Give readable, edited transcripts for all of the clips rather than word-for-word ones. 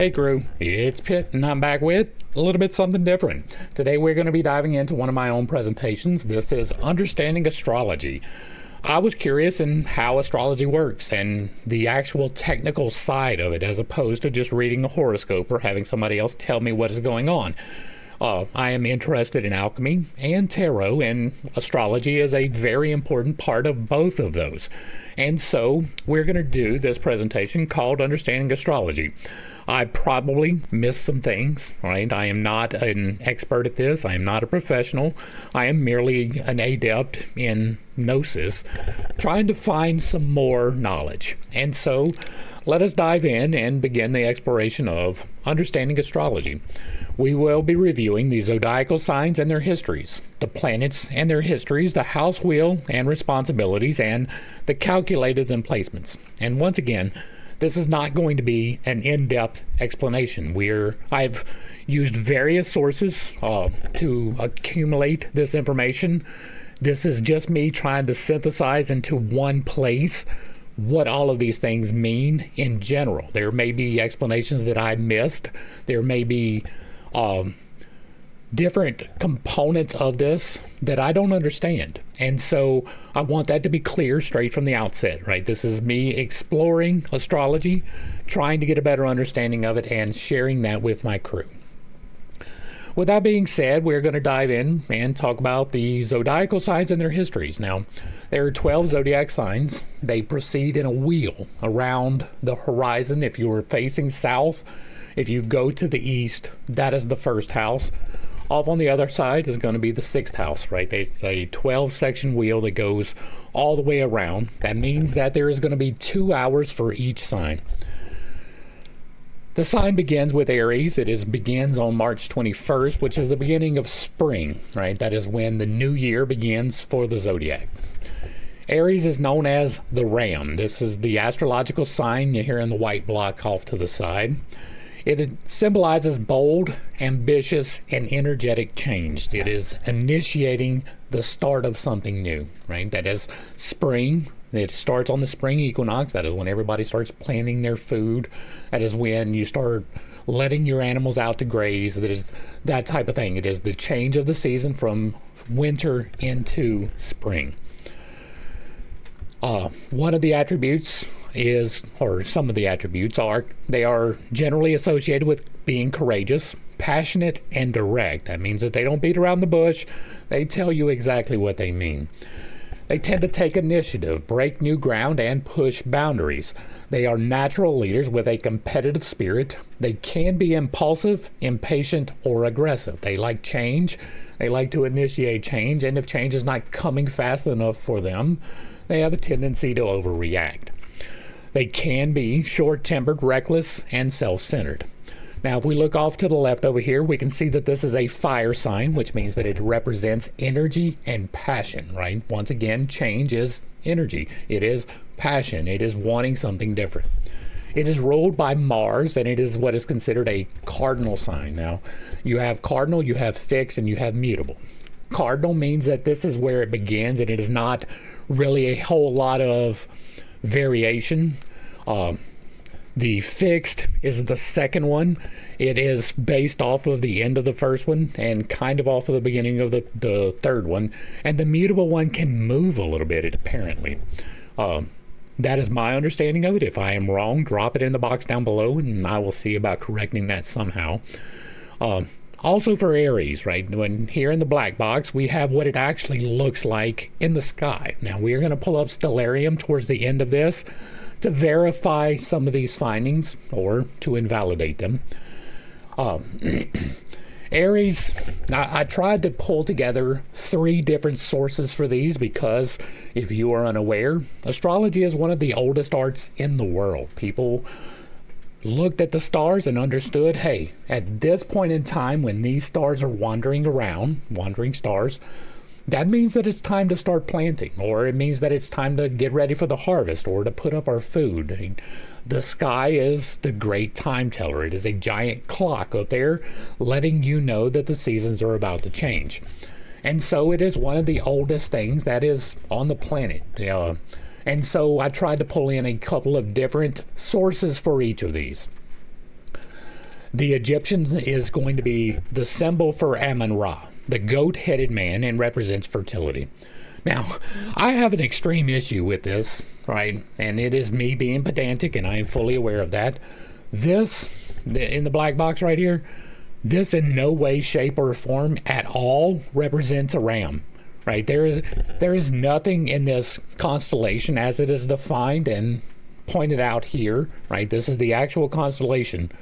Hey crew, it's Pitt and I'm back with a little bit something different. Today we're going to be diving into one of my own presentations. This is Understanding Astrology. I was curious in how astrology works and the actual technical side of it, as opposed to just reading a horoscope or having somebody else tell me what is going on. I am interested in alchemy and tarot, and astrology is a very important part of both of those. And so we're going to do this presentation called Understanding Astrology. I probably missed some things, right? I am not an expert at this. I am not a professional. I am merely an adept in gnosis, trying to find some more knowledge. And so let us dive in and begin the exploration of understanding astrology. We will be reviewing the zodiacal signs and their histories, the planets and their histories, the house wheel and responsibilities, and the calculators and placements. And once again, this is not going to be an in-depth explanation. I've used various sources to accumulate this information. This is just me trying to synthesize into one place what all of these things mean in general. There may be explanations that I missed. There may be different components of this that I don't understand. And so I want that to be clear straight from the outset, right? This is me exploring astrology, trying to get a better understanding of it, and sharing that with my crew. With that being said, we're going to dive in and talk about the zodiacal signs and their histories. Now, there are 12 zodiac signs. They proceed in a wheel around the horizon. If you were facing south, if you go to the east, that is the first house. Off on the other side is going to be the sixth house, right? It's a 12-section wheel that goes all the way around. That means that there is going to be 2 hours for each sign. The sign begins with Aries. It begins on March 21st, which is the beginning of spring, right? That is when the new year begins for the zodiac. Aries is known as the ram. This is the astrological sign you hear in the white block off to the side. It symbolizes bold, ambitious, and energetic change. It is initiating the start of something new, right? That is spring. It starts on the spring equinox. That is when everybody starts planting their food. That is when you start letting your animals out to graze. That is that type of thing. It is the change of the season from winter into spring. One of the attributes is, or some of the attributes are, they are generally associated with being courageous, passionate, and direct. That means that they don't beat around the bush. They tell you exactly what they mean. They tend to take initiative, break new ground, and push boundaries. They are natural leaders with a competitive spirit. They can be impulsive, impatient, or aggressive. They like change. They like to initiate change, and if change is not coming fast enough for them, they have a tendency to overreact. They can be short-tempered, reckless, and self-centered. Now, if we look off to the left over here, we can see that this is a fire sign, which means that it represents energy and passion, right? Once again, change is energy. It is passion. It is wanting something different. It is ruled by Mars, and it is what is considered a cardinal sign. Now, you have cardinal, you have fixed, and you have mutable. Cardinal means that this is where it begins, and it is not really a whole lot of variation. The fixed is the second one. It is based off of the end of the first one and kind of off of the beginning of the third one. And the mutable one can move a little bit, apparently. That is my understanding of it. If I am wrong, drop it in the box down below and I will see about correcting that somehow. Also for Aries, right, when here in the black box, we have what it actually looks like in the sky. Now, we're going to pull up Stellarium towards the end of this to verify some of these findings or to invalidate them. Aries, I tried to pull together 3 different sources for these because, if you are unaware, astrology is one of the oldest arts in the world. People looked at the stars and understood, hey, at this point in time when these stars are wandering around, wandering stars, that means that it's time to start planting, or it means that it's time to get ready for the harvest or to put up our food. The sky is the great time teller. It is a giant clock up there letting you know that the seasons are about to change. And so it is one of the oldest things that is on the planet. And so I tried to pull in a couple of different sources for each of these. The Egyptian is going to be the symbol for Amun-Ra, the goat-headed man, and represents fertility. Now, I have an extreme issue with this, right? And it is me being pedantic, and I am fully aware of that. This, in the black box right here, this in no way, shape, or form at all represents a ram, right? There is nothing in this constellation as it is defined and pointed out here, right? This is the actual constellation.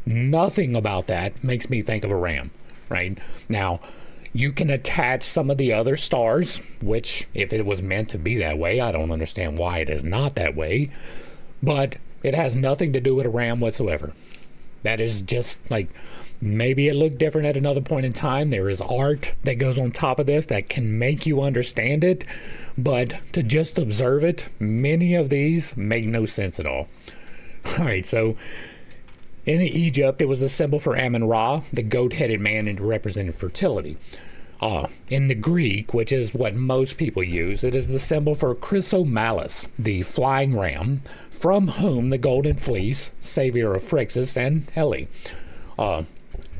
Nothing about that makes me think of a ram, right? Now, you can attach some of the other stars, which if it was meant to be that way, I don't understand why it is not that way, but it has nothing to do with a ram whatsoever. That is just like, maybe it looked different at another point in time. There is art that goes on top of this that can make you understand it, but to just observe it, many of these make no sense at all. All right, so in Egypt, it was a symbol for Amun-Ra, the goat-headed man, and represented fertility. In the Greek, which is what most people use, it is the symbol for Chrysomalis, the flying ram, from whom the golden fleece, savior of Phrixus and Helle.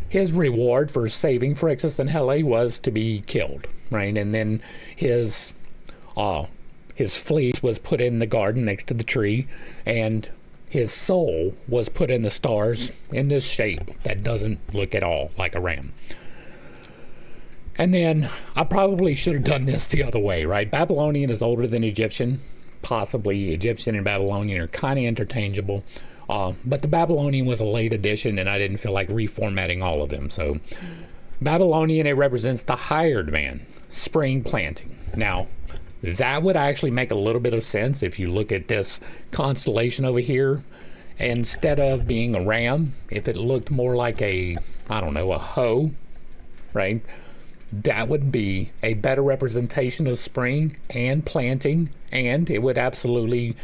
His reward for saving Phrixus and Helle was to be killed, right? And then his fleece was put in the garden next to the tree, and his soul was put in the stars in this shape that doesn't look at all like a ram. And then I probably should have done this the other way, right? Babylonian is older than Egyptian. Possibly Egyptian and Babylonian are kind of interchangeable. But the Babylonian was a late addition, and I didn't feel like reformatting all of them. So Babylonian, it represents the hired man, spring planting. Now, that would actually make a little bit of sense if you look at this constellation over here. Instead of being a ram, if it looked more like a hoe, right? That would be a better representation of spring and planting, and it would absolutely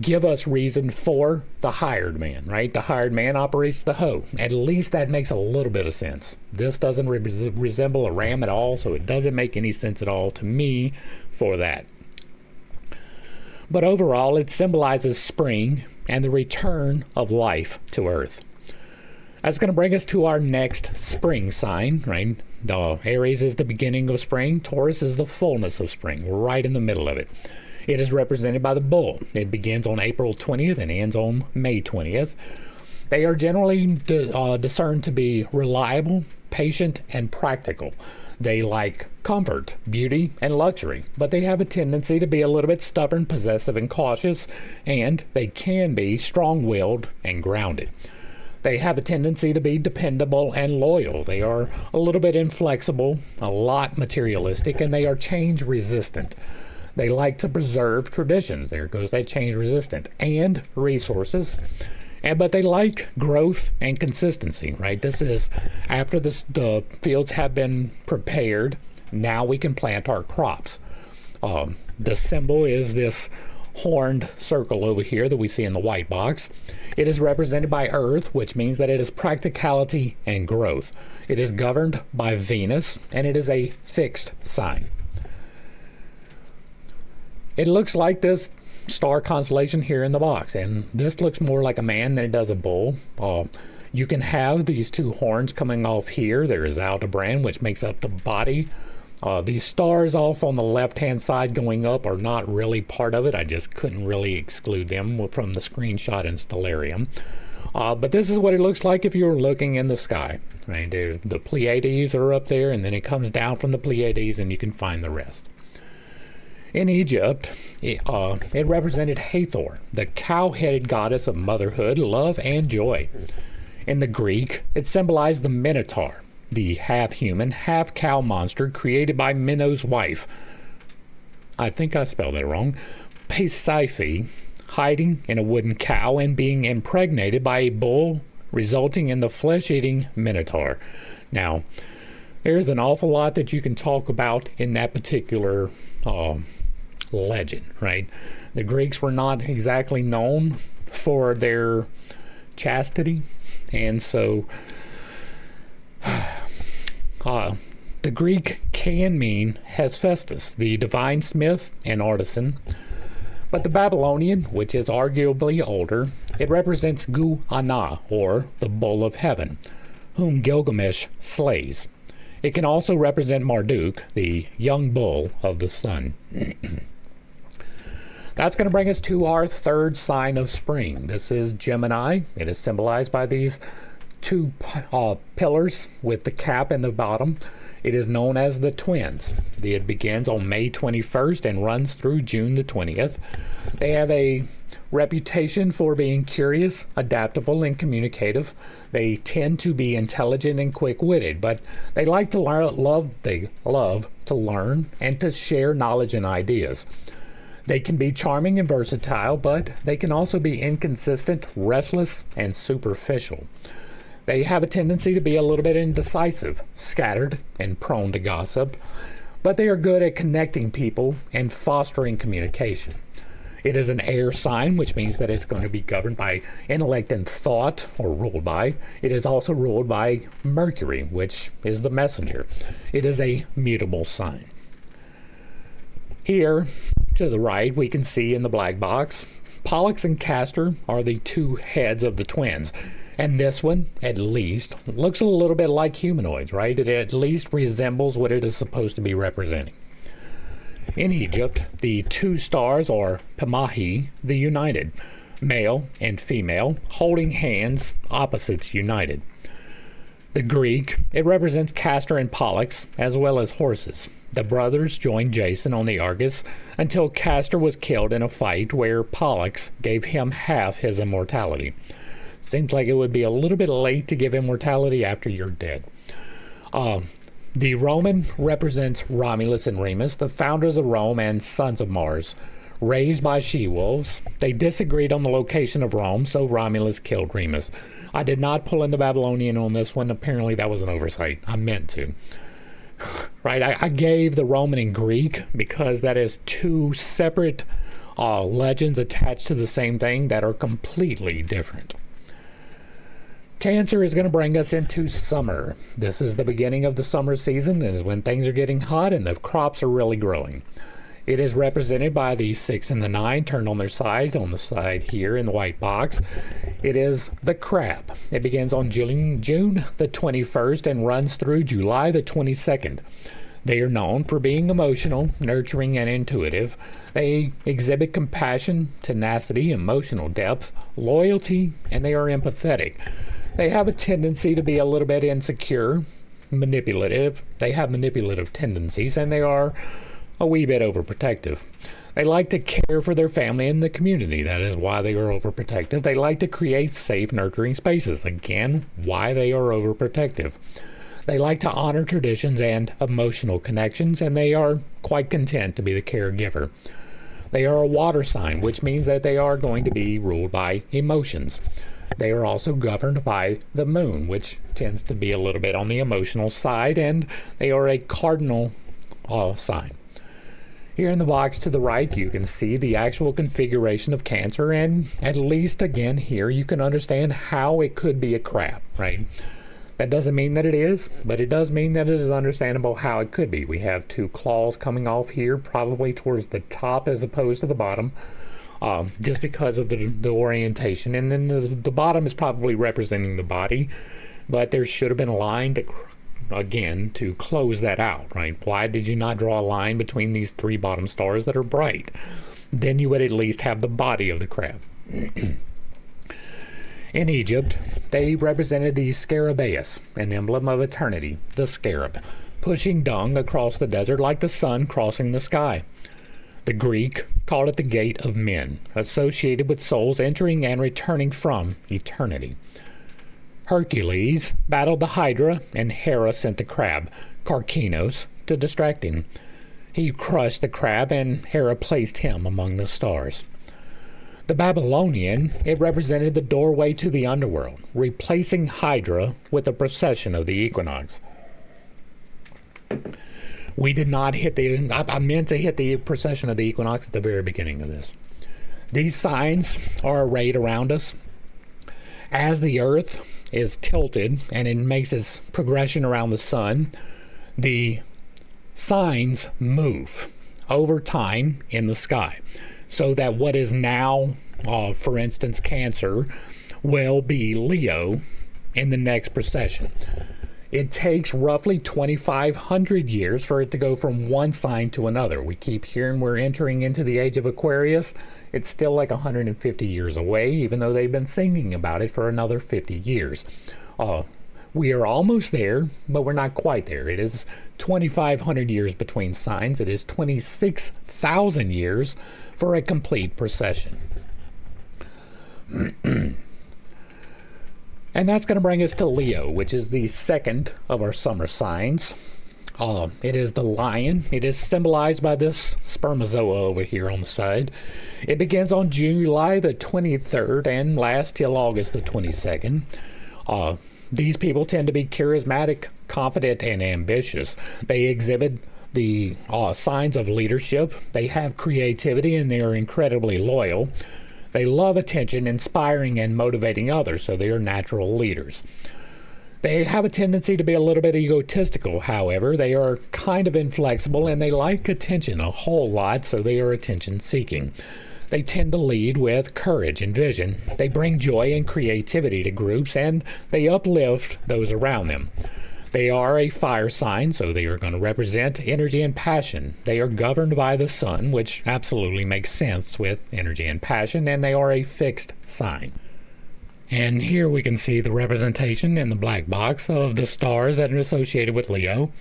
give us reason for the hired man, right? The hired man operates the hoe. At least that makes a little bit of sense. This doesn't resemble a ram at all, so it doesn't make any sense at all to me for that. But overall, it symbolizes spring and the return of life to Earth. That's going to bring us to our next spring sign, right? The Aries is the beginning of spring. Taurus is the fullness of spring. We're right in the middle of it. It is represented by the bull. It begins on April 20th and ends on May 20th. They are generally discerned to be reliable, patient, and practical. They like comfort, beauty, and luxury, but they have a tendency to be a little bit stubborn, possessive, and cautious, and they can be strong-willed and grounded. They have a tendency to be dependable and loyal. They are a little bit inflexible, a lot materialistic, and they are change resistant. They like to preserve traditions. There goes that change resistant, and resources. But they like growth and consistency, right? This is after the fields have been prepared, now we can plant our crops. The symbol is this horned circle over here that we see in the white box. It is represented by Earth, which means that it is practicality and growth. It is governed by Venus, and it is a fixed sign. It looks like this star constellation here in the box, and this looks more like a man than it does a bull. You can have these two horns coming off here. There is Aldebaran, which makes up the body. These stars off on the left-hand side going up are not really part of it. I just couldn't really exclude them from the screenshot in Stellarium. But this is what it looks like if you were looking in the sky. Right? The Pleiades are up there, and then it comes down from the Pleiades, and you can find the rest. In Egypt, it represented Hathor, the cow-headed goddess of motherhood, love, and joy. In the Greek, it symbolized the Minotaur, the half-human, half-cow monster created by Minos' wife. I think I spelled that wrong. Pasiphae, hiding in a wooden cow and being impregnated by a bull, resulting in the flesh-eating Minotaur. Now, there's an awful lot that you can talk about in that particular legend, right? The Greeks were not exactly known for their chastity, and so the Greek can mean Hephaestus, the divine smith and artisan, but the Babylonian, which is arguably older, it represents Gu-Ana, or the bull of heaven, whom Gilgamesh slays. It can also represent Marduk, the young bull of the sun. That's going to bring us to our third sign of spring. This is Gemini. It is symbolized by these two pillars with the cap in the bottom. It is known as the twins. It begins on May 21st and runs through June the 20th. They have a reputation for being curious, adaptable, and communicative. They tend to be intelligent and quick-witted, but they like to love to learn and to share knowledge and ideas. They can be charming and versatile, but they can also be inconsistent, restless, and superficial. They have a tendency to be a little bit indecisive, scattered, and prone to gossip, but they are good at connecting people and fostering communication. It is an air sign, which means that it's going to be governed by intellect and thought, or ruled by. It is also ruled by Mercury, which is the messenger. It is a mutable sign. Here, to the right, we can see in the black box, Pollux and Castor are the two heads of the twins. And this one, at least, looks a little bit like humanoids, right? It at least resembles what it is supposed to be representing. In Egypt, the two stars are Pemahi, the united, male and female, holding hands, opposites united. The Greek, it represents Castor and Pollux, as well as horses. The brothers joined Jason on the Argus until Castor was killed in a fight where Pollux gave him half his immortality. Seems like it would be a little bit late to give immortality after you're dead. The Roman represents Romulus and Remus, the founders of Rome and sons of Mars. Raised by she-wolves, they disagreed on the location of Rome, so Romulus killed Remus. I did not pull in the Babylonian on this one. Apparently that was an oversight. I meant to. Right, I gave the Roman and Greek because that is two separate legends attached to the same thing that are completely different. Cancer is going to bring us into summer. This is the beginning of the summer season and is when things are getting hot and the crops are really growing. It is represented by the 6 and the 9 turned on their side, on the side here in the white box. It is the crab. It begins on June the 21st and runs through July the 22nd. They are known for being emotional, nurturing, and intuitive. They exhibit compassion, tenacity, emotional depth, loyalty, and they are empathetic. They have a tendency to be a little bit insecure, manipulative. They have manipulative tendencies, and they are a wee bit overprotective. They like to care for their family and the community. That is why they are overprotective. They like to create safe, nurturing spaces. Again, why they are overprotective. They like to honor traditions and emotional connections, and they are quite content to be the caregiver. They are a water sign, which means that they are going to be ruled by emotions. They are also governed by the moon, which tends to be a little bit on the emotional side, and they are a cardinal sign. Here in the box to the right, you can see the actual configuration of Cancer, and at least again here you can understand how it could be a crab, right? That doesn't mean that it is, but it does mean that it is understandable how it could be. We have two claws coming off here, probably towards the top as opposed to the bottom, just because of the orientation. And then the bottom is probably representing the body, but there should have been a line to close that out, right? Why did you not draw a line between these three bottom stars that are bright? Then you would at least have the body of the crab. In Egypt, they represented the Scarabaeus, an emblem of eternity, the scarab, pushing dung across the desert like the sun crossing the sky. The Greek called it the gate of men, associated with souls entering and returning from eternity. Hercules battled the Hydra, and Hera sent the crab, Karkinos, to distract him. He crushed the crab, and Hera placed him among the stars. The Babylonian, it represented the doorway to the underworld, replacing Hydra with the procession of the equinox. We did not hit I meant to hit the procession of the equinox at the very beginning of this. These signs are arrayed around us. As the Earth is tilted and it makes its progression around the sun, the signs move over time in the sky, so that what is now for instance, Cancer, will be Leo in the next precession. It takes roughly 2,500 years for it to go from one sign to another. We keep hearing we're entering into the age of Aquarius. It's still like 150 years away, even though they've been singing about it for another 50 years. We are almost there, but we're not quite there. It is 2,500 years between signs. It is 26,000 years for a complete precession. And that's going to bring us to Leo, which is the second of our summer signs. It is the lion. It is symbolized by this spermazoa over here on the side. It begins on July the 23rd and lasts till August the 22nd. These people tend to be charismatic, confident, and ambitious. They exhibit the signs of leadership. They have creativity, and they are incredibly loyal. They love attention, inspiring, and motivating others, so they are natural leaders. They have a tendency to be a little bit egotistical, however. They are kind of inflexible, and they like attention a whole lot, so they are attention-seeking. They tend to lead with courage and vision. They bring joy and creativity to groups, and they uplift those around them. They are a fire sign, so they are going to represent energy and passion. They are governed by the sun, which absolutely makes sense with energy and passion, and they are a fixed sign. And here we can see the representation in the black box of the stars that are associated with Leo.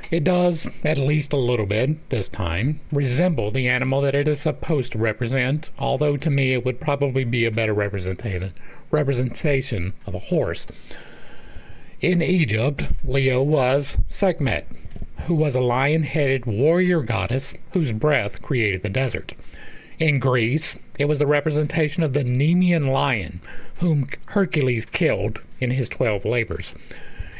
It does, at least a little bit this time, resemble the animal that it is supposed to represent, although to me it would probably be a better representation of a horse. In Egypt, Leo was Sekhmet, who was a lion-headed warrior goddess whose breath created the desert. In Greece, it was the representation of the Nemean lion, whom Hercules killed in his 12 labors.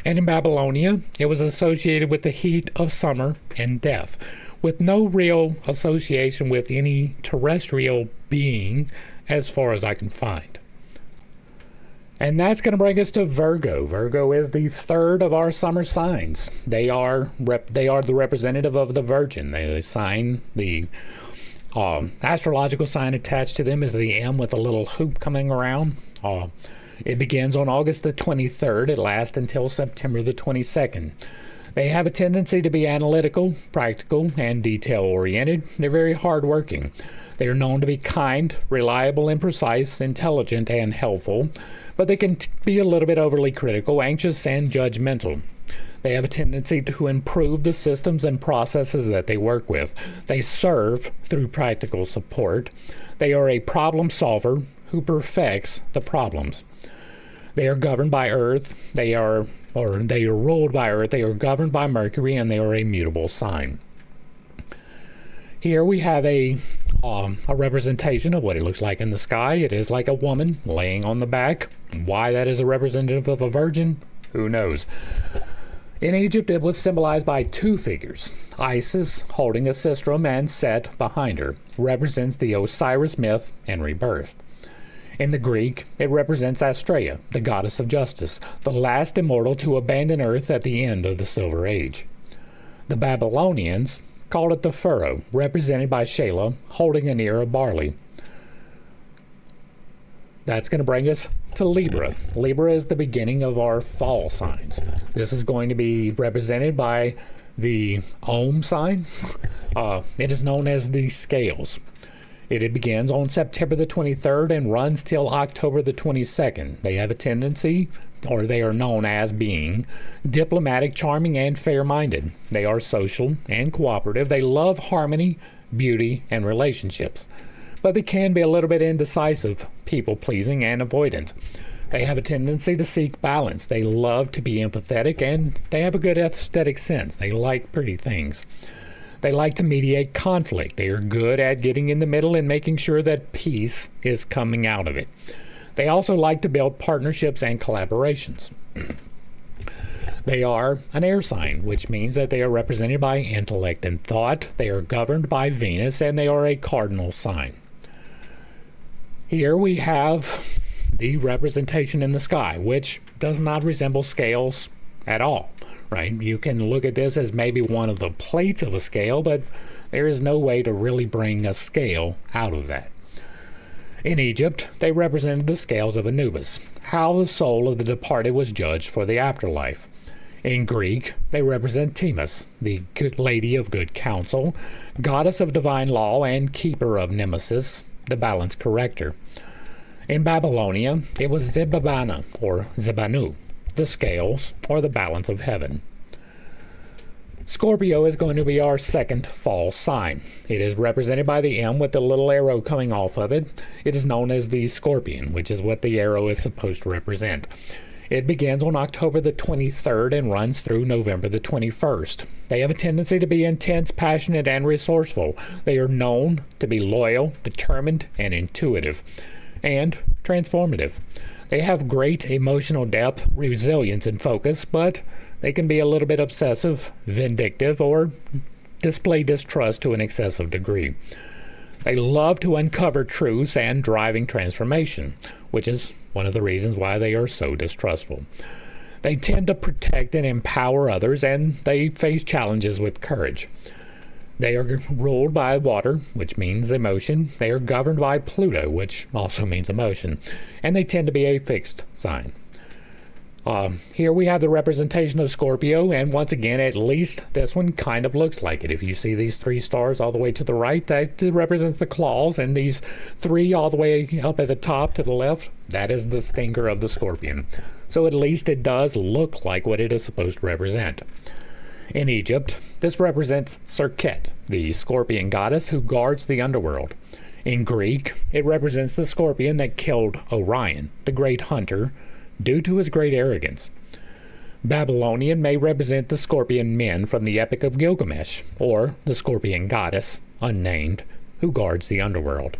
And in Babylonia, it was associated with the heat of summer and death, with no real association with any terrestrial being as far as I can find. And that's going to bring us to Virgo. Virgo is the third of our summer signs. They are the representative of the Virgin. The astrological sign attached to them is the M with a little hoop coming around. It begins on August the 23rd. It lasts until September the 22nd. They have a tendency to be analytical, practical, and detail-oriented. They're very hardworking. They are known to be kind, reliable, and precise, intelligent, and helpful. But they can be a little bit overly critical, anxious, and judgmental. They have a tendency to improve the systems and processes that they work with. They serve through practical support. They are a problem solver who perfects the problems. They are governed by Earth. They are ruled by Earth. They are governed by Mercury, and they are a mutable sign. Here we have a representation of what it looks like in the sky. It is like a woman laying on the back. Why that is a representative of a virgin, who knows? In Egypt, it was symbolized by two figures. Isis, holding a sistrum, and Set behind her, represents the Osiris myth and rebirth. In the Greek, it represents Astrea, the goddess of justice, the last immortal to abandon Earth at the end of the Silver Age. The Babylonians called it the furrow, represented by Shelah, holding an ear of barley. That's going to bring us to Libra. Libra is the beginning of our fall signs. This is going to be represented by the Om sign. It is known as the scales. It begins on September the 23rd and runs till October the 22nd. They have a tendency, or they are known as being, diplomatic, charming, and fair-minded. They are social and cooperative. They love harmony, beauty, and relationships. But they can be a little bit indecisive, people-pleasing, and avoidant. They have a tendency to seek balance. They love to be empathetic, and they have a good aesthetic sense. They like pretty things. They like to mediate conflict. They are good at getting in the middle and making sure that peace is coming out of it. They also like to build partnerships and collaborations. They are an air sign, which means that they are represented by intellect and thought. They are governed by Venus, and they are a cardinal sign. Here we have the representation in the sky, which does not resemble scales at all. Right? You can look at this as maybe one of the plates of a scale, but there is no way to really bring a scale out of that. In Egypt, they represented the scales of Anubis, how the soul of the departed was judged for the afterlife. In Greek, they represent Themis, the lady of good counsel, goddess of divine law and keeper of Nemesis, the balance corrector. In Babylonia, it was Zebabana, or Zebanu, the scales, or the balance of heaven. Scorpio is going to be our second fall sign. It is represented by the M with the little arrow coming off of it. It is known as the scorpion, which is what the arrow is supposed to represent. It begins on October the 23rd and runs through November the 21st. They have a tendency to be intense, passionate, and resourceful. They are known to be loyal, determined, and intuitive, and transformative. They have great emotional depth, resilience, and focus, but they can be a little bit obsessive, vindictive, or display distrust to an excessive degree. They love to uncover truths and driving transformation, which is one of the reasons why they are so distrustful. They tend to protect and empower others, and they face challenges with courage. They are ruled by water, which means emotion. They are governed by Pluto, which also means emotion. And they tend to be a fixed sign. Here we have the representation of Scorpio, and once again, at least this one kind of looks like it. If you see these three stars all the way to the right, that represents the claws, and these three all the way up at the top to the left, that is the stinger of the scorpion. So at least it does look like what it is supposed to represent. In Egypt, this represents Serket, the scorpion goddess who guards the underworld. In Greek, it represents the scorpion that killed Orion, the great hunter, due to his great arrogance. Babylonian may represent the scorpion men from the Epic of Gilgamesh, or the scorpion goddess, unnamed, who guards the underworld.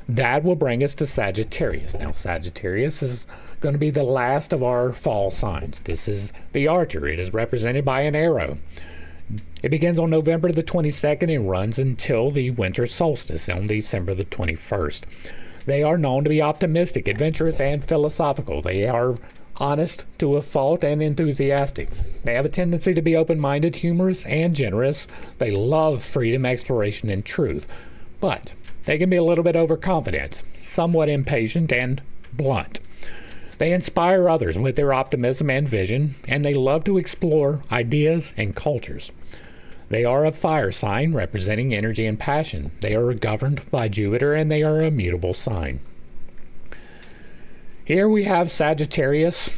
That will bring us to Sagittarius. Now, Sagittarius is going to be the last of our fall signs. This is the archer. It is represented by an arrow. It begins on November the 22nd and runs until the winter solstice on December the 21st. They are known to be optimistic, adventurous, and philosophical. They are honest to a fault and enthusiastic. They have a tendency to be open-minded, humorous, and generous. They love freedom, exploration, and truth. But they can be a little bit overconfident, somewhat impatient, and blunt. They inspire others with their optimism and vision, and they love to explore ideas and cultures. They are a fire sign representing energy and passion. They are governed by Jupiter, and they are a mutable sign. Here we have Sagittarius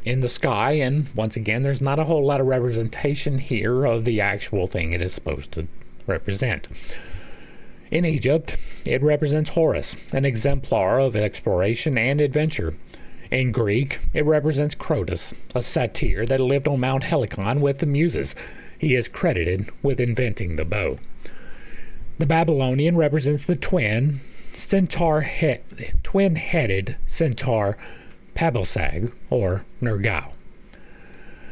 in the sky, and once again, there's not a whole lot of representation here of the actual thing it is supposed to represent. In Egypt, it represents Horus, an exemplar of exploration and adventure. In Greek, it represents Crotus, a satyr that lived on Mount Helicon with the Muses. He is credited with inventing the bow. The Babylonian represents the twin-headed centaur Pabosag, or Nergal.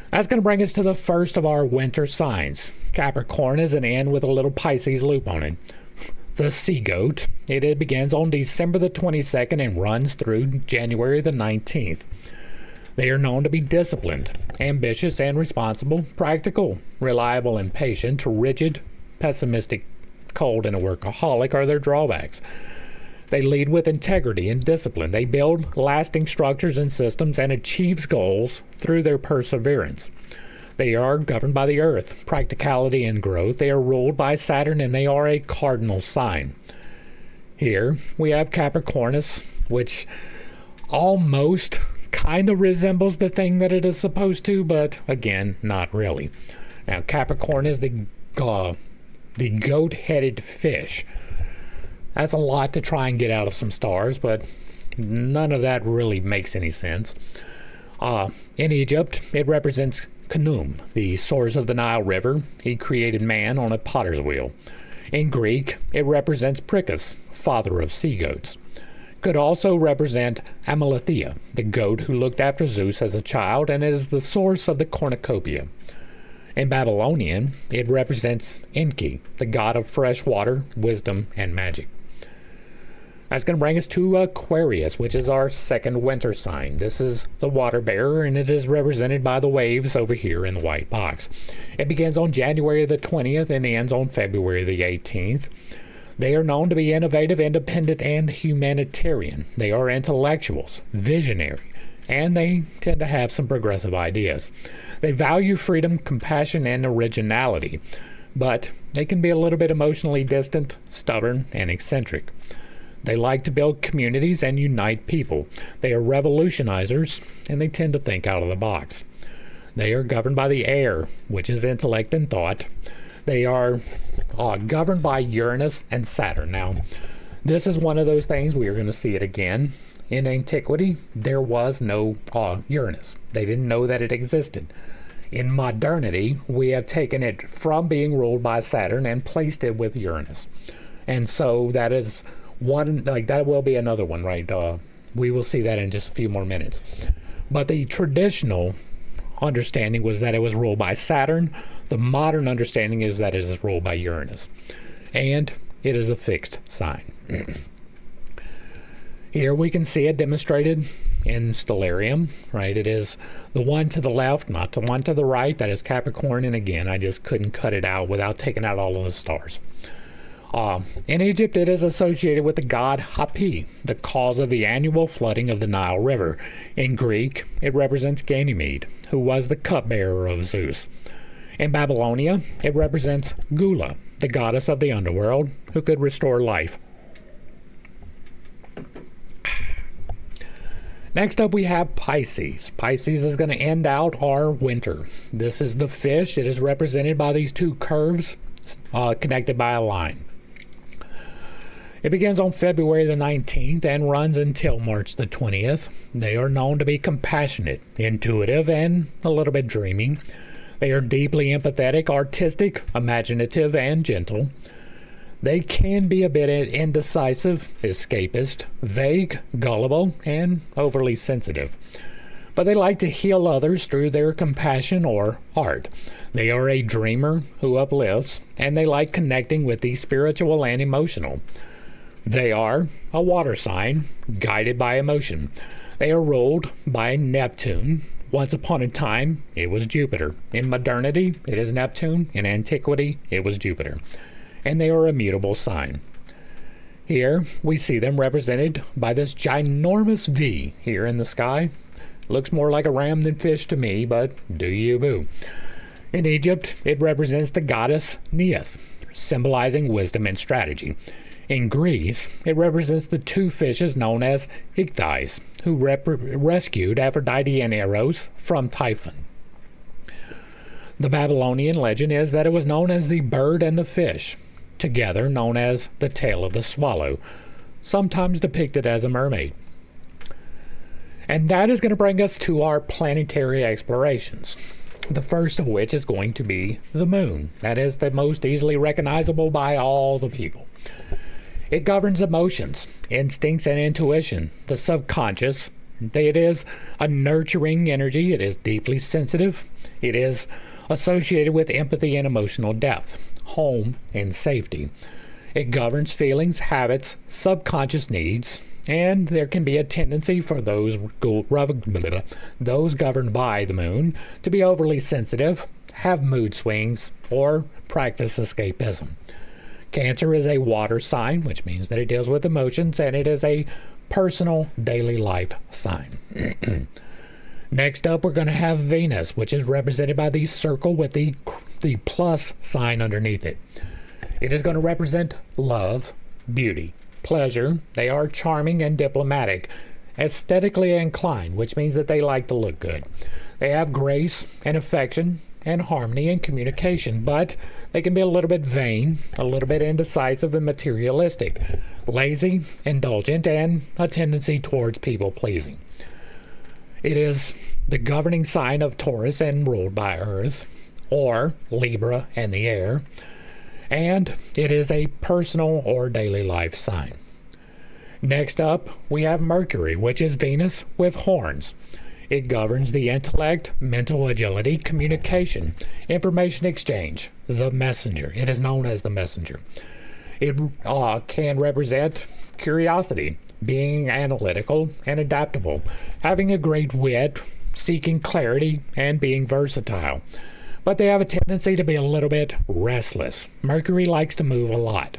That's going to bring us to the first of our winter signs. Capricorn is an N with a little Pisces loop on it. The sea goat, it begins on December the 22nd and runs through January the 19th. They are known to be disciplined, ambitious and responsible, practical, reliable and patient, rigid, pessimistic, cold, and a workaholic are their drawbacks. They lead with integrity and discipline. They build lasting structures and systems and achieve goals through their perseverance. They are governed by the earth, practicality and growth. They are ruled by Saturn, and they are a cardinal sign. Here we have Capricornus, which almost kind of resembles the thing that it is supposed to, but again, not really. Now, Capricorn is the goat-headed fish. That's a lot to try and get out of some stars, but none of that really makes any sense. In Egypt, it represents Khnum, the source of the Nile River. He created man on a potter's wheel. In Greek, it represents Prickos, father of sea goats. Could also represent Amalthea, the goat who looked after Zeus as a child and is the source of the cornucopia. In Babylonian, it represents Enki, the god of fresh water, wisdom, and magic. That's going to bring us to Aquarius, which is our second winter sign. This is the water bearer, and it is represented by the waves over here in the white box. It begins on January the 20th and ends on February the 18th. They are known to be innovative, independent, and humanitarian. They are intellectuals, visionary, and they tend to have some progressive ideas. They value freedom, compassion, and originality, but they can be a little bit emotionally distant, stubborn, and eccentric. They like to build communities and unite people. They are revolutionizers, and they tend to think out of the box. They are governed by the air, which is intellect and thought. They are governed by Uranus and Saturn. Now, this is one of those things we are going to see it again. In antiquity, there was no Uranus. They didn't know that it existed. In modernity, we have taken it from being ruled by Saturn and placed it with Uranus. And so that is one, like that will be another one, right? We will see that in just a few more minutes. But the traditional understanding was that it was ruled by Saturn. The modern understanding is that it is ruled by Uranus. And it is a fixed sign. Here we can see it demonstrated in stellarium, right? It is the one to the left, not the one to the right. That is Capricorn. And again, I just couldn't cut it out without taking out all of the stars. In Egypt, it is associated with the god Hapi, the cause of the annual flooding of the Nile River. In Greek, it represents Ganymede, who was the cupbearer of Zeus. In Babylonia, it represents Gula, the goddess of the underworld, who could restore life. Next up, we have Pisces. Pisces is going to end out our winter. This is the fish. It is represented by these two curves connected by a line. It begins on February the 19th and runs until March the 20th. They are known to be compassionate, intuitive, and a little bit dreamy. They are deeply empathetic, artistic, imaginative, and gentle. They can be a bit indecisive, escapist, vague, gullible, and overly sensitive. But they like to heal others through their compassion or art. They are a dreamer who uplifts, and they like connecting with the spiritual and emotional. They are a water sign, guided by emotion. They are ruled by Neptune. Once upon a time, it was Jupiter. In modernity, it is Neptune. In antiquity, it was Jupiter. And they are a mutable sign. Here, we see them represented by this ginormous V here in the sky. Looks more like a ram than fish to me, but do you boo. In Egypt, it represents the goddess Neith, symbolizing wisdom and strategy. In Greece, it represents the two fishes known as ichthys, who rescued Aphrodite and Eros from Typhon. The Babylonian legend is that it was known as the bird and the fish, together known as the tail of the swallow, sometimes depicted as a mermaid. And that is going to bring us to our planetary explorations. The first of which is going to be the moon. That is the most easily recognizable by all the people. It governs emotions, instincts, and intuition, the subconscious. It is a nurturing energy. It is deeply sensitive. It is associated with empathy and emotional depth, home, and safety. It governs feelings, habits, subconscious needs, and there can be a tendency for those governed by the moon to be overly sensitive, have mood swings, or practice escapism. Cancer is a water sign, which means that it deals with emotions, and it is a personal daily life sign. Next up, we're going to have Venus, which is represented by the circle with the plus sign underneath it. It is going to represent love, beauty, pleasure. They are charming and diplomatic, aesthetically inclined, which means that they like to look good. They have grace and affection and harmony and communication, but they can be a little bit vain, a little bit indecisive and materialistic, lazy, indulgent, and a tendency towards people pleasing. It is the governing sign of Taurus and ruled by Earth, or Libra and the air, and it is a personal or daily life sign. Next up, we have Mercury, which is Venus with horns. It governs the intellect, mental agility, communication, information exchange, the messenger. It is known as the messenger. It can represent curiosity, being analytical and adaptable, having a great wit, seeking clarity, and being versatile. But they have a tendency to be a little bit restless. Mercury likes to move a lot.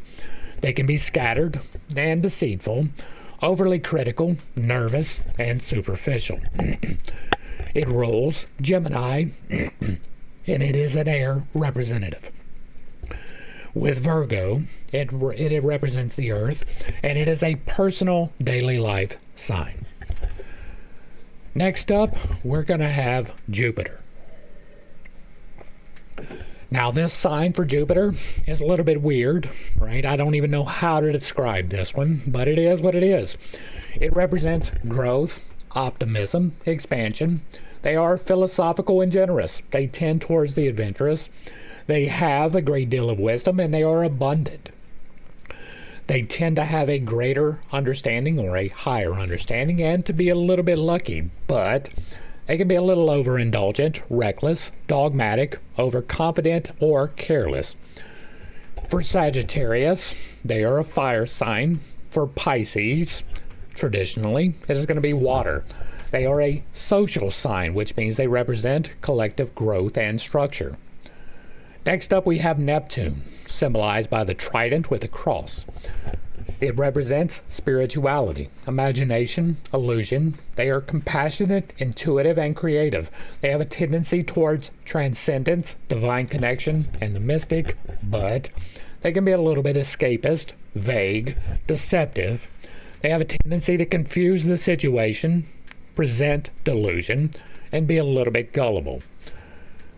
They can be scattered and deceitful, overly critical, nervous, and superficial. It rules Gemini, and it is an air representative. With Virgo, it represents the earth, and it is a personal daily life sign. Next up, we're going to have Jupiter. Now, this sign for Jupiter is a little bit weird, right? I don't even know how to describe this one, but it is what it is. It represents growth, optimism, expansion. They are philosophical and generous. They tend towards the adventurous. They have a great deal of wisdom, and they are abundant. They tend to have a greater understanding or a higher understanding and to be a little bit lucky, but they can be a little overindulgent, reckless, dogmatic, overconfident, or careless. For Sagittarius, they are a fire sign. For Pisces, traditionally, it is going to be water. They are a social sign, which means they represent collective growth and structure. Next up, we have Neptune, symbolized by the trident with a cross. It represents spirituality, imagination, illusion. They are compassionate, intuitive, and creative. They have a tendency towards transcendence, divine connection, and the mystic, but they can be a little bit escapist, vague, deceptive. They have a tendency to confuse the situation, present delusion, and be a little bit gullible.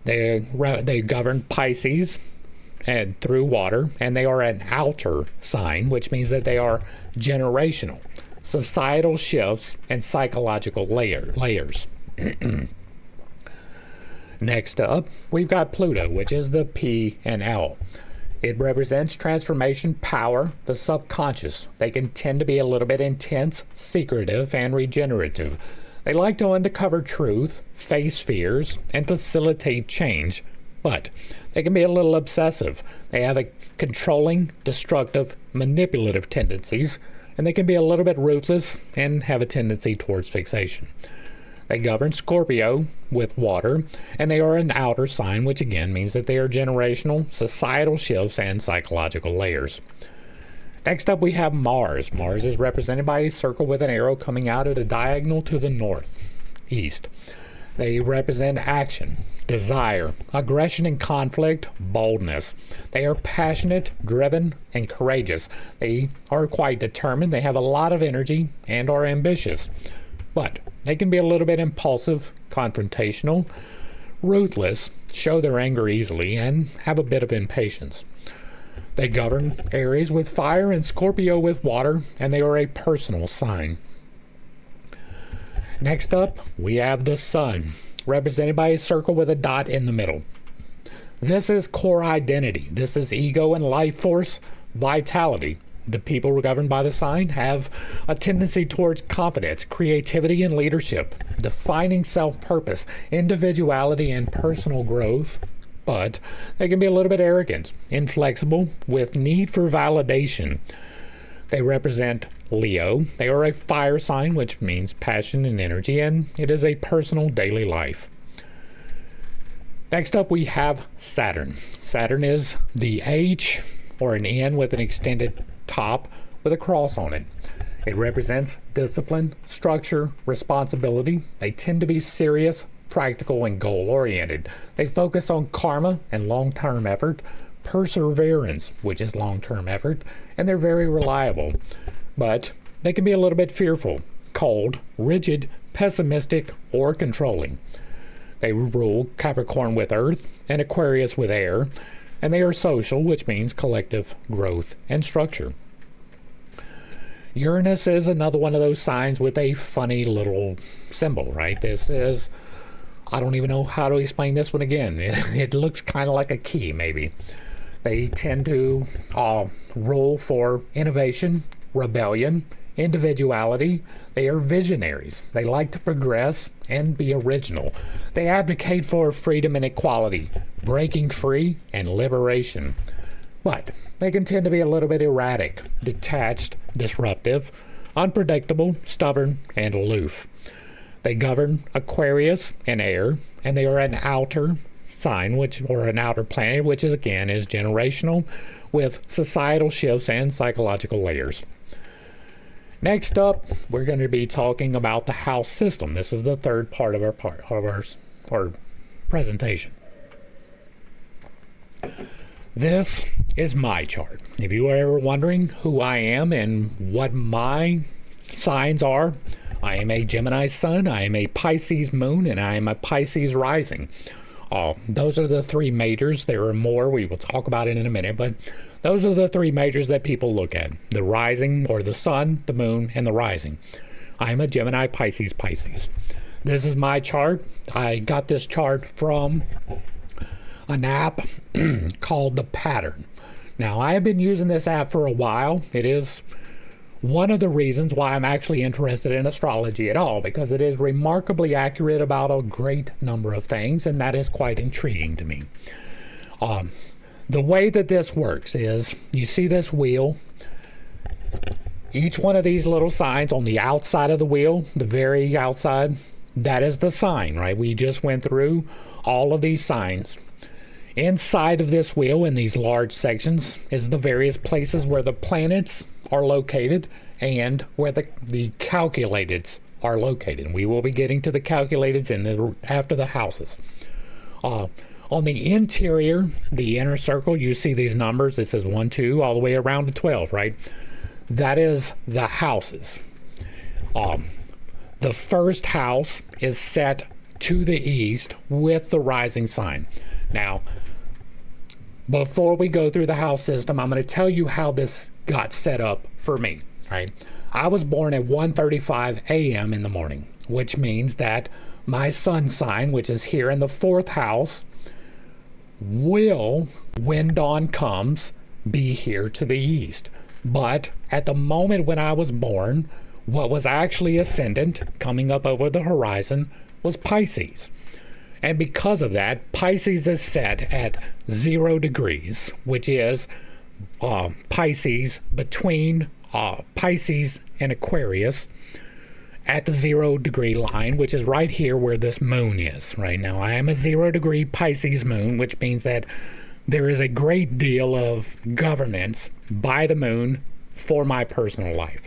They govern Pisces and through water, and they are an outer sign, which means that they are generational, societal shifts, and psychological layers. Next up, we've got Pluto, which is the P and L. It represents transformation, power, the subconscious. They can tend to be a little bit intense, secretive, and regenerative. They like to uncover truth, face fears, and facilitate change, but they can be a little obsessive. They have a controlling, destructive, manipulative tendencies, and they can be a little bit ruthless and have a tendency towards fixation. They govern Scorpio with water, and they are an outer sign, which again means that they are generational, societal shifts, and psychological layers. Next up, we have Mars. Mars is represented by a circle with an arrow coming out at a diagonal to the northeast. They represent action, desire, aggression and conflict, boldness. They are passionate, driven, and courageous. They are quite determined. They have a lot of energy and are ambitious. But they can be a little bit impulsive, confrontational, ruthless, show their anger easily, and have a bit of impatience. They govern Aries with fire and Scorpio with water, and they are a personal sign. Next up, we have the Sun, represented by a circle with a dot in the middle. This is core identity. This is ego and life force, vitality. The people governed by the sign have a tendency towards confidence, creativity, and leadership, defining self-purpose, individuality, and personal growth. But they can be a little bit arrogant, inflexible, with need for validation. They represent Leo. They are a fire sign, which means passion and energy, and it is a personal daily life. Next up, we have Saturn. Saturn is the H, or an N with an extended top with a cross on it. It represents discipline, structure, responsibility. They tend to be serious, practical, and goal-oriented. They focus on karma and long-term effort, perseverance, which is long-term effort, and they're very reliable. But they can be a little bit fearful, cold, rigid, pessimistic, or controlling. They rule Capricorn with earth and Aquarius with air, and they are social, which means collective growth and structure. Uranus is another one of those signs with a funny little symbol, right? This is, I don't even know how to explain this one again. It looks kind of like a key, maybe. They tend to rule for innovation, rebellion, individuality. They are visionaries. They like to progress and be original. They advocate for freedom and equality, breaking free, and liberation. But they can tend to be a little bit erratic, detached, disruptive, unpredictable, stubborn, and aloof. They govern Aquarius and air, and they are an outer sign, or an outer planet, which is again is generational, with societal shifts and psychological layers. Next up, we're going to be talking about the house system. This is the third part of our presentation. This is my chart. If you are ever wondering who I am and what my signs are, I am a Gemini sun, I am a Pisces moon, and I am a Pisces rising. Those are the three majors. There are more we will talk about it in a minute, but those are the three majors that people look at. The rising, or the sun, the moon, and the rising. I am a Gemini, Pisces, Pisces. This is my chart. I got this chart from an app called The Pattern. Now, I have been using this app for a while. It is one of the reasons why I'm actually interested in astrology at all, because it is remarkably accurate about a great number of things, and that is quite intriguing to me. The way that this works is, you see this wheel. Each one of these little signs on the outside of the wheel, the very outside, that is the sign, right? We just went through all of these signs. Inside of this wheel, in these large sections, is the various places where the planets are located and where the calculateds are located. We will be getting to the calculateds after the houses. On the interior, the inner circle, you see these numbers. It says 1, 2, all the way around to 12, right? That is the houses. The first house is set to the east with the rising sign. Now, before we go through the house system, I'm going to tell you how this got set up for me, right? I was born at 1:35 a.m. in the morning, which means that my sun sign, which is here in the fourth house, will, when dawn comes, be here to the east. But at the moment when I was born, what was actually ascendant, coming up over the horizon, was Pisces. And because of that, Pisces is set at 0 degrees, which is Pisces between Pisces and Aquarius at the 0 degree line, which is right here where this moon is. Right now, I am a 0 degree Pisces moon, which means that there is a great deal of governance by the moon for my personal life,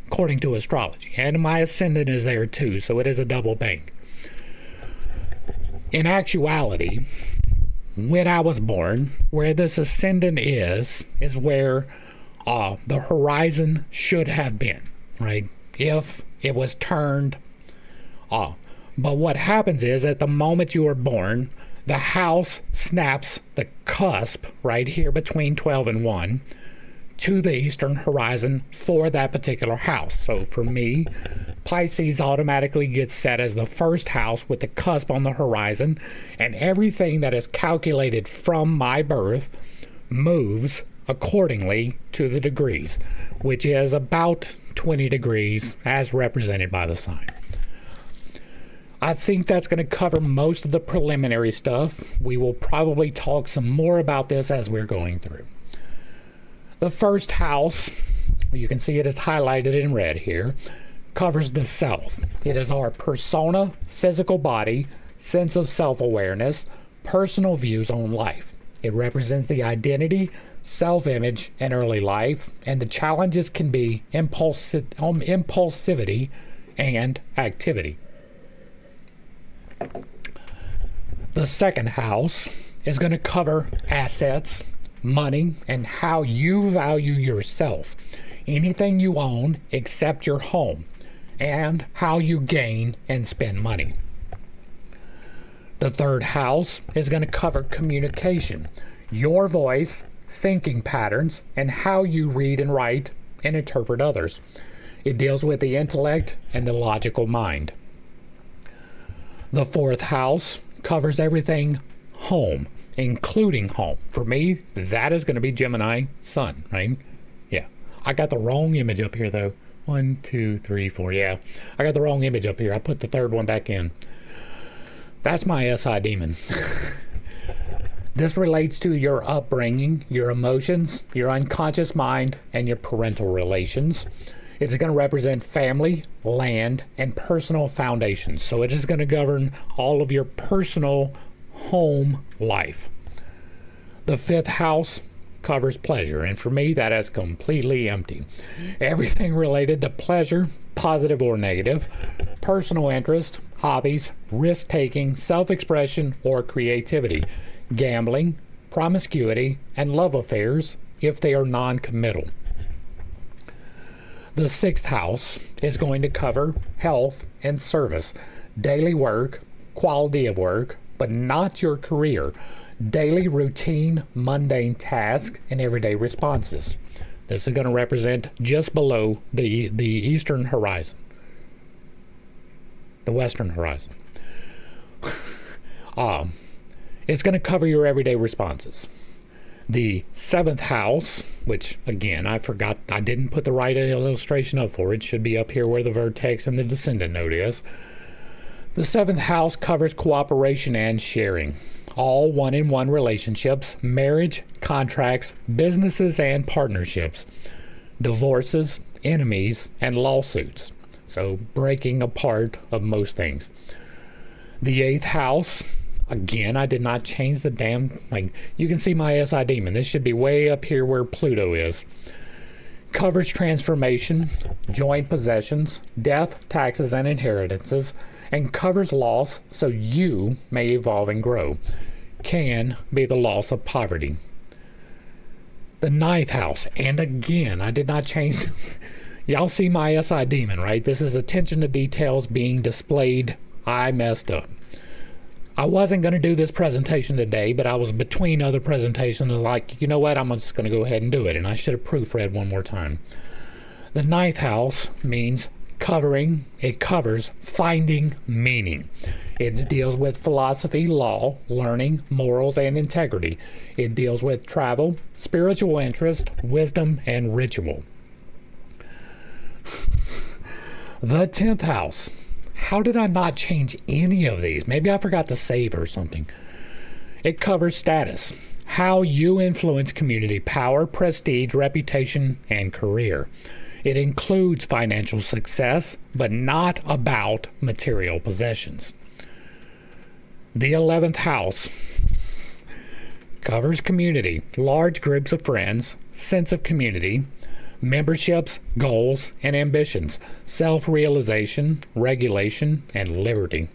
according to astrology. And my ascendant is there too, so it is a double bank. In actuality, when I was born, where this ascendant is where the horizon should have been, right? If it was turned off. But what happens is, at the moment you are born, the house snaps the cusp right here between 12 and 1 to the eastern horizon for that particular house. So for me, Pisces automatically gets set as the first house with the cusp on the horizon, and everything that is calculated from my birth moves accordingly to the degrees, which is about 20 degrees as represented by the sign. I think that's going to cover most of the preliminary stuff. We will probably talk some more about this as we're going through. The first house, you can see it is highlighted in red here, covers the self. It is our persona, physical body, sense of self-awareness, personal views on life. It represents the identity, self-image, and early life, and the challenges can be impulsivity and activity. The second house is going to cover assets, money, and how you value yourself. Anything you own except your home, and how you gain and spend money. The third house is going to cover communication, your voice, thinking patterns, and how you read and write and interpret others. It deals with the intellect and the logical mind. The fourth house covers everything home, including home. For me, that is going to be Gemini sun, right? Yeah. I got the wrong image up here, though. 1, 2, 3, 4. Yeah. I got the wrong image up here. I put the third one back in. That's my SI demon. This relates to your upbringing, your emotions, your unconscious mind, and your parental relations. It's going to represent family, land, and personal foundations. So it is going to govern all of your personal home life. The fifth house covers pleasure, and for me, that is completely empty. Everything related to pleasure, positive or negative, personal interest, hobbies, risk taking, self expression, or creativity, gambling, promiscuity, and love affairs if they are non committal. The sixth house is going to cover health and service, daily work, quality of work, but not your career, daily routine, mundane tasks, and everyday responses. This is going to represent just below the eastern horizon, the western horizon. It's going to cover your everyday responses. The seventh house, which again, I forgot, I didn't put the right illustration up for it. It should be up here where the vertex and the descendant node is. The seventh house covers cooperation and sharing. All one-in-one relationships, marriage, contracts, businesses and partnerships, divorces, enemies, and lawsuits. So breaking apart of most things. The eighth house, again, I did not change the damn, you can see my SI demon. This should be way up here where Pluto is. Covers transformation, joint possessions, death, taxes, and inheritances, and covers loss so you may evolve and grow. Can be the loss of poverty. The ninth house, and again, I did not change. Y'all see my SI demon, right? This is attention to details being displayed. I messed up. I wasn't going to do this presentation today, but I was between other presentations and like, you know what, I'm just going to go ahead and do it. And I should have proofread one more time. The ninth house means covering. It covers finding meaning. It deals with philosophy, law, learning, morals, and integrity. It deals with travel, spiritual interest, wisdom, and ritual. The 10th house. How did I not change any of these? Maybe I forgot to save or something. It covers status, how you influence community power, prestige, reputation, and career. It includes financial success, but not about material possessions. The 11th house covers community, large groups of friends, sense of community, memberships, goals, and ambitions, self-realization, regulation, and liberty.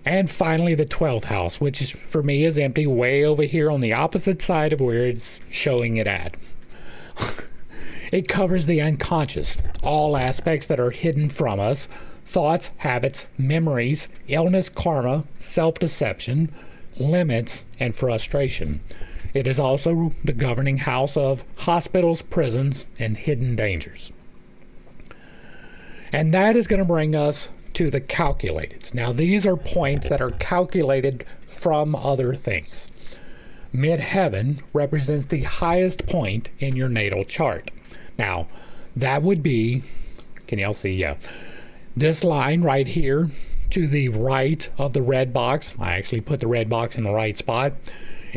And finally, the 12th house, which is, for me is empty, way over here on the opposite side of where it's showing it at. It covers the unconscious, all aspects that are hidden from us, thoughts, habits, memories, illness, karma, self-deception, limits, and frustration. It is also the governing house of hospitals, prisons, and hidden dangers. And that is going to bring us to the calculated. Now, these are points that are calculated from other things. Midheaven represents the highest point in your natal chart. Now, that would be, can y'all see? Yeah. This line right here to the right of the red box. I actually put the red box in the right spot.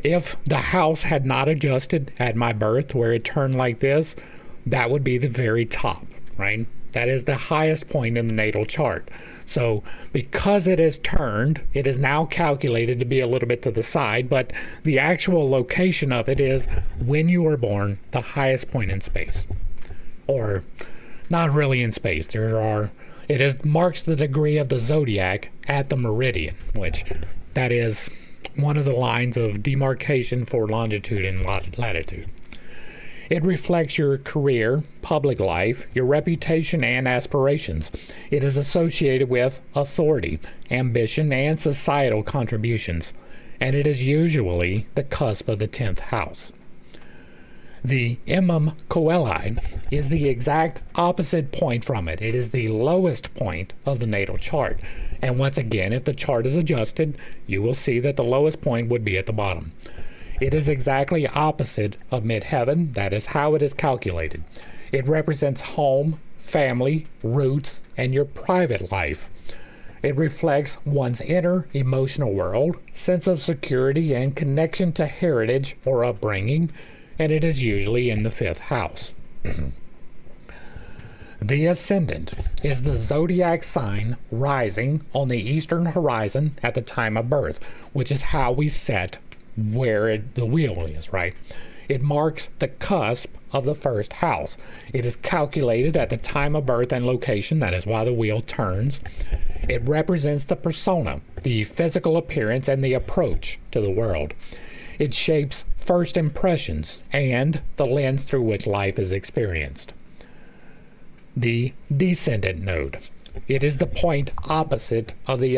If the house had not adjusted at my birth where it turned like this, that would be the very top, right? That is the highest point in the natal chart. So because it is turned, it is now calculated to be a little bit to the side, but the actual location of it is when you were born, the highest point in space. Or not really in space. It marks the degree of the Zodiac at the meridian, which that is one of the lines of demarcation for longitude and latitude. It reflects your career, public life, your reputation, and aspirations. It is associated with authority, ambition, and societal contributions, and it is usually the cusp of the 10th house. The Imam Coeli is the exact opposite point from it. It is the lowest point of the natal chart. And once again, if the chart is adjusted, you will see that the lowest point would be at the bottom. It is exactly opposite of midheaven. That is how it is calculated. It represents home, family, roots, and your private life. It reflects one's inner emotional world, sense of security, and connection to heritage or upbringing, and it is usually in the 5th house. The ascendant is the zodiac sign rising on the eastern horizon at the time of birth, which is how we set where the wheel is, right? It marks the cusp of the first house. It is calculated at the time of birth and location. That is why the wheel turns. It represents the persona, the physical appearance, and the approach to the world. It shapes first impressions and the lens through which life is experienced. The descendant node. It is the point opposite of the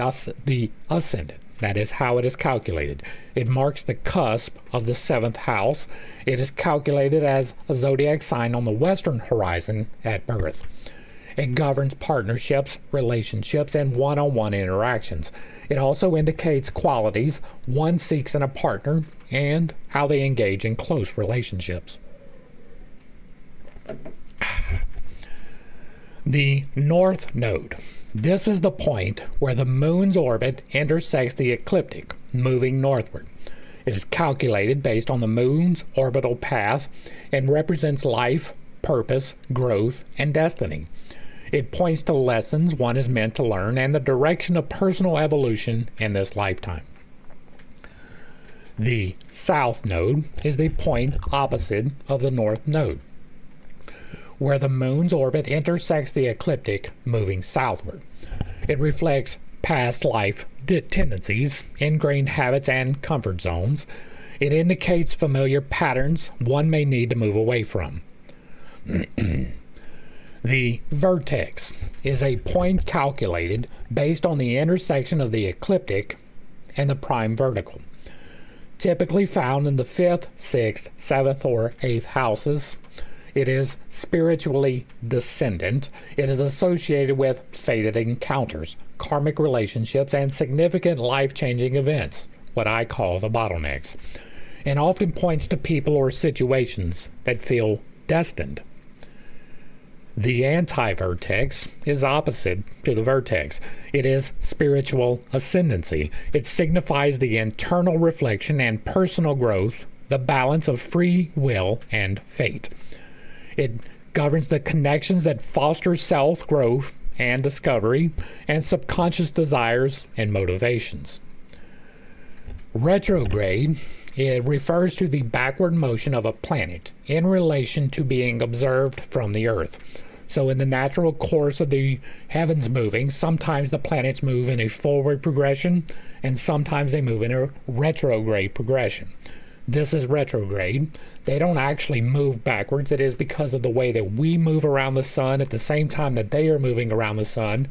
ascendant. That is how it is calculated. It marks the cusp of the 7th house. It is calculated as a zodiac sign on the western horizon at birth. It governs partnerships, relationships, and one-on-one interactions. It also indicates qualities one seeks in a partner and how they engage in close relationships. The North Node. This is the point where the moon's orbit intersects the ecliptic, moving northward. It is calculated based on the moon's orbital path and represents life, purpose, growth, and destiny. It points to lessons one is meant to learn and the direction of personal evolution in this lifetime. The South Node is the point opposite of the North Node, where the moon's orbit intersects the ecliptic, moving southward. It reflects past life tendencies, ingrained habits, and comfort zones. It indicates familiar patterns one may need to move away from. The vertex is a point calculated based on the intersection of the ecliptic and the prime vertical. Typically found in the 5th, 6th, 7th, or 8th houses. It is spiritually descendant. It is associated with fated encounters, karmic relationships, and significant life-changing events, what I call the bottlenecks, and often points to people or situations that feel destined. The anti-vertex is opposite to the vertex. It is spiritual ascendancy. It signifies the internal reflection and personal growth, the balance of free will and fate. It governs the connections that foster self-growth and discovery and subconscious desires and motivations. Retrograde, it refers to the backward motion of a planet in relation to being observed from the Earth. So in the natural course of the heavens moving, sometimes the planets move in a forward progression and sometimes they move in a retrograde progression. This is retrograde. They don't actually move backwards. It is because of the way that we move around the sun at the same time that they are moving around the sun.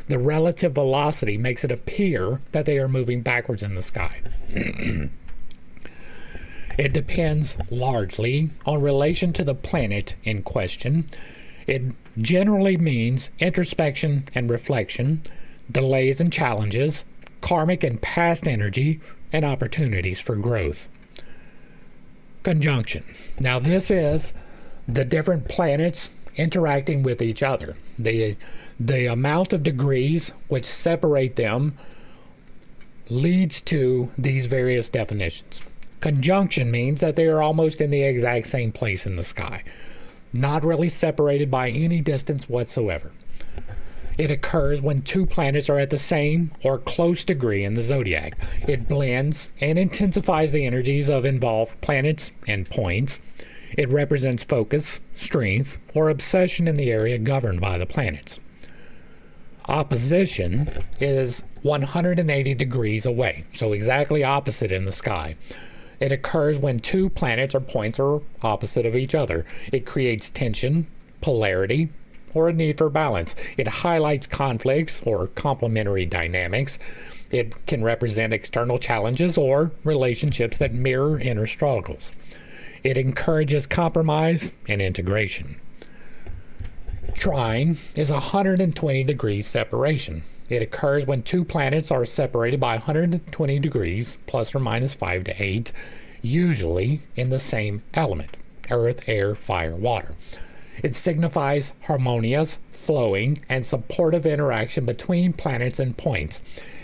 The relative velocity makes it appear that they are moving backwards in the sky. It depends largely on relation to the planet in question. It generally means introspection and reflection, delays and challenges, karmic and past energy, and opportunities for growth. Conjunction. Now this is the different planets interacting with each other. The amount of degrees which separate them leads to these various definitions. Conjunction means that they are almost in the exact same place in the sky, not really separated by any distance whatsoever. It occurs when two planets are at the same or close degree in the zodiac. It blends and intensifies the energies of involved planets and points. It represents focus, strength, or obsession in the area governed by the planets. Opposition is 180 degrees away, so exactly opposite in the sky. It occurs when two planets or points are opposite of each other. It creates tension, polarity, or a need for balance. It highlights conflicts or complementary dynamics. It can represent external challenges or relationships that mirror inner struggles. It encourages compromise and integration. Trine is 120 degrees separation. It occurs when two planets are separated by 120 degrees, plus or minus 5 to 8, usually in the same element, earth, air, fire, water. It signifies harmonious, flowing, and supportive interaction between planets and points.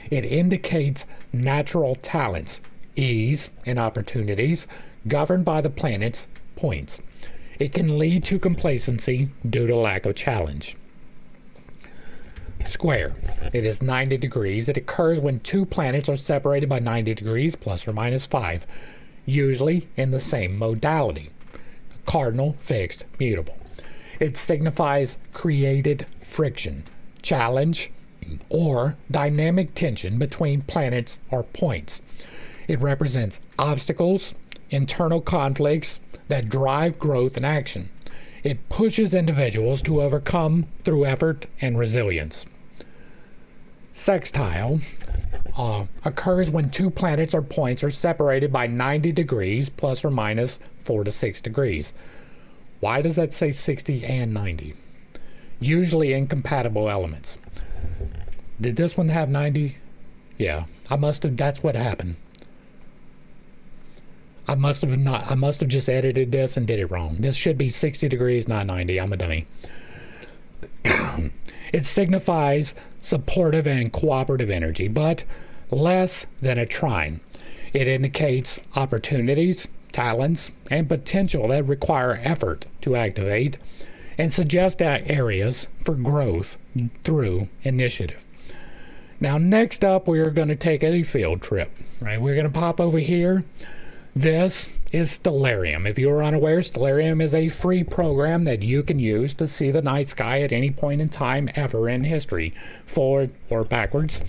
It indicates natural talents, ease, and opportunities governed by the planet's points. It can lead to complacency due to lack of challenge. square. It is 90 degrees. It occurs when two planets are separated by 90 degrees plus or minus 5, usually in the same modality: cardinal, fixed, mutable. It signifies created friction, challenge, or dynamic tension between planets or points. It represents obstacles, internal conflicts that drive growth and action. It pushes individuals to overcome through effort and resilience. Sextile occurs when two planets or points are separated by 90 degrees plus or minus 4 to 6 degrees. Why does that say 60 and 90? Usually incompatible elements. Did this one have 90? Yeah, that's what happened. I must have just edited this and did it wrong. This should be 60 degrees, not 90. I'm a dummy. It signifies supportive and cooperative energy, but less than a trine. It indicates opportunities, talents, and potential that require effort to activate, and suggest areas for growth through initiative. Now, next up, we are going to take a field trip. Right? We're going to pop over here. This is Stellarium. If you are unaware, Stellarium is a free program that you can use to see the night sky at any point in time ever in history, forward or backwards.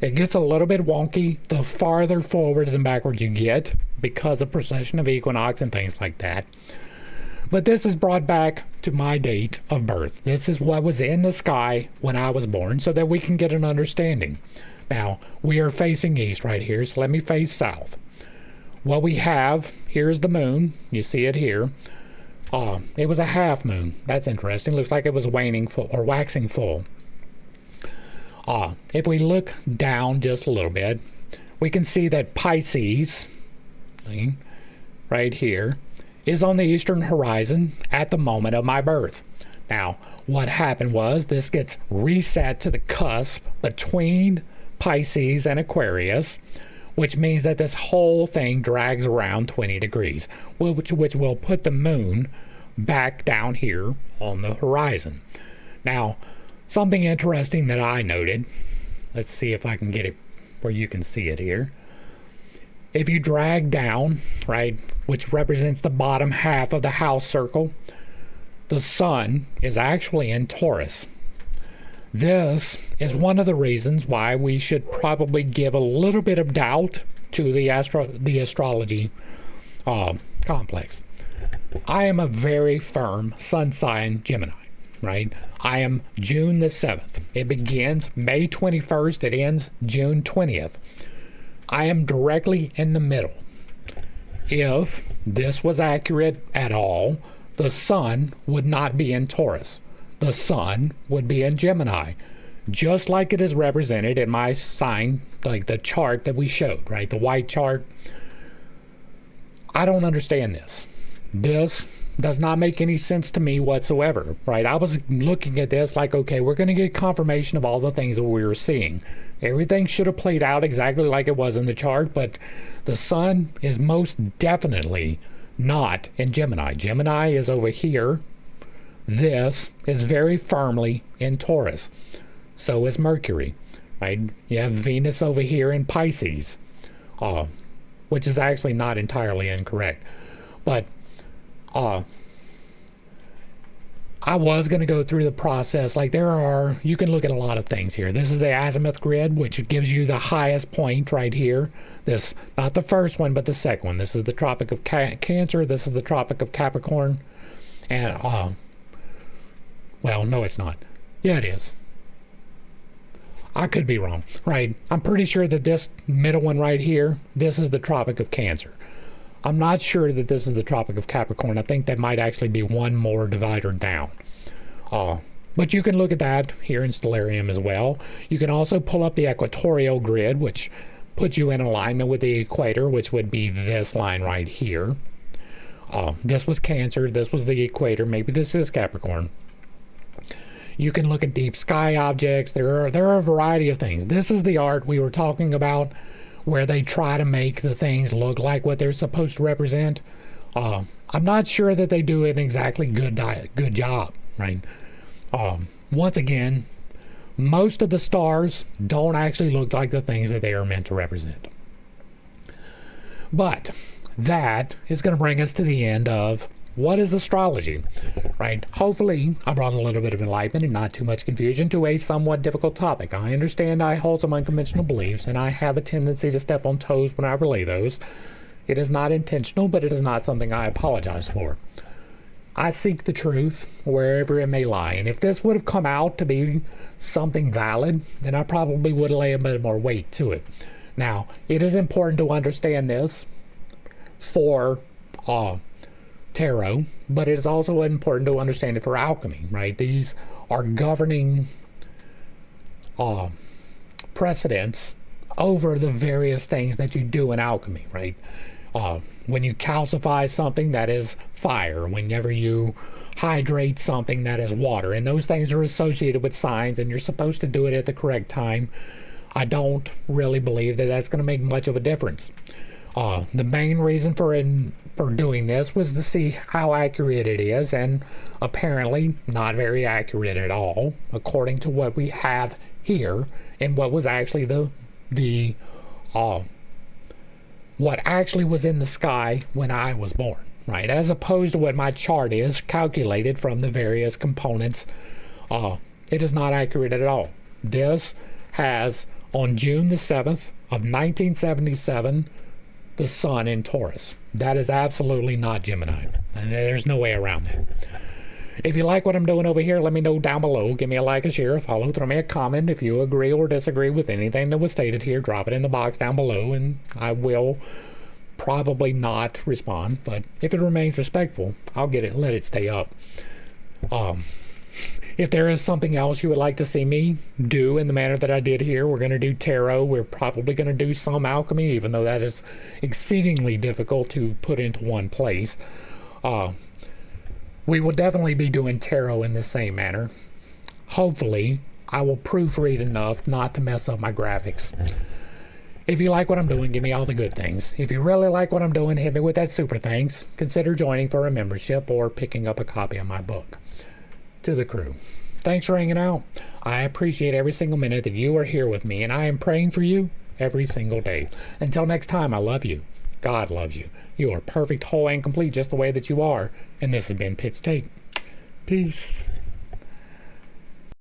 It gets a little bit wonky the farther forward and backwards you get because of precession of equinox and things like that. But this is brought back to my date of birth. This is what was in the sky when I was born so that we can get an understanding. Now, we are facing east right here, so let me face south. What we have, here's the moon. You see it here. It was a half moon. That's interesting. Looks like it was waning full or waxing full. If we look down just a little bit, we can see that Pisces, right here, is on the eastern horizon at the moment of my birth. Now, what happened was this gets reset to the cusp between Pisces and Aquarius, which means that this whole thing drags around 20 degrees, which will put the moon back down here on the horizon. Now, something interesting that I noted, let's see if I can get it where you can see it here. If you drag down, right, which represents the bottom half of the house circle, the sun is actually in Taurus. This is one of the reasons why we should probably give a little bit of doubt to the astrology complex. I am a very firm sun sign Gemini, right? I am June the 7th. It begins May 21st. It ends June 20th. I am directly in the middle. If this was accurate at all, the sun would not be in Taurus. The sun would be in Gemini, just like it is represented in my sign, like the chart that we showed, right? The white chart. I don't understand this. This does not make any sense to me whatsoever, right? I was looking at this like, okay, we're going to get confirmation of all the things that we were seeing. Everything should have played out exactly like it was in the chart, but the sun is most definitely not in Gemini. Gemini is over here. This is very firmly in Taurus. So is Mercury, right? You have Venus over here in Pisces, which is actually not entirely incorrect. But I was going to go through the process. Like you can look at a lot of things here. This is the azimuth grid, which gives you the highest point right here. This, not the first one, but the second one. This is the Tropic of Cancer. This is the Tropic of Capricorn. And, well, no, it's not. Yeah, it is. I could be wrong, right? I'm pretty sure that this middle one right here, this is the Tropic of Cancer. I'm not sure that this is the Tropic of Capricorn. I think that might actually be one more divider down. But you can look at that here in Stellarium as well. You can also pull up the equatorial grid, which puts you in alignment with the equator, which would be this line right here. This was Cancer. This was the equator. Maybe this is Capricorn. You can look at deep sky objects. There are a variety of things. This is the art we were talking about, where they try to make the things look like what they're supposed to represent. I'm not sure that they do an exactly good job, right? Once again, most of the stars don't actually look like the things that they are meant to represent. But that is going to bring us to the end of what is astrology, right? Hopefully, I brought a little bit of enlightenment and not too much confusion to a somewhat difficult topic. I understand I hold some unconventional beliefs, and I have a tendency to step on toes when I relay those. It is not intentional, but it is not something I apologize for. I seek the truth wherever it may lie, and if this would have come out to be something valid, then I probably would lay a bit more weight to it. Now, it is important to understand this for tarot, but it is also important to understand it for alchemy, right? These are governing precedents over the various things that you do in alchemy, right? When you calcify something, that is fire. Whenever you hydrate something, that is water. And those things are associated with signs, and you're supposed to do it at the correct time. I don't really believe that that's going to make much of a difference. The main reason for doing this was to see how accurate it is, and apparently not very accurate at all, according to what we have here and what was actually what actually was in the sky when I was born, right? As opposed to what my chart is calculated from the various components. It is not accurate at all. This has, on June the 7th of 1977, the sun in Taurus. That is absolutely not Gemini, and there's no way around that. If you like what I'm doing over here, let me know down below. Give me a like, a share, a follow, throw me a comment. If you agree or disagree with anything that was stated here, drop it in the box down below, and I will probably not respond. But if it remains respectful, I'll get it, let it stay up. If there is something else you would like to see me do in the manner that I did here, we're going to do tarot. We're probably going to do some alchemy, even though that is exceedingly difficult to put into one place. We will definitely be doing tarot in the same manner. Hopefully, I will proofread enough not to mess up my graphics. If you like what I'm doing, give me all the good things. If you really like what I'm doing, hit me with that super thanks. Consider joining for a membership or picking up a copy of my book. To the crew, thanks for hanging out. I appreciate every single minute that you are here with me, and I am praying for you every single day. Until next time, I love you. God loves you. You are perfect, whole, and complete just the way that you are. And this has been Pitt's Take. Peace.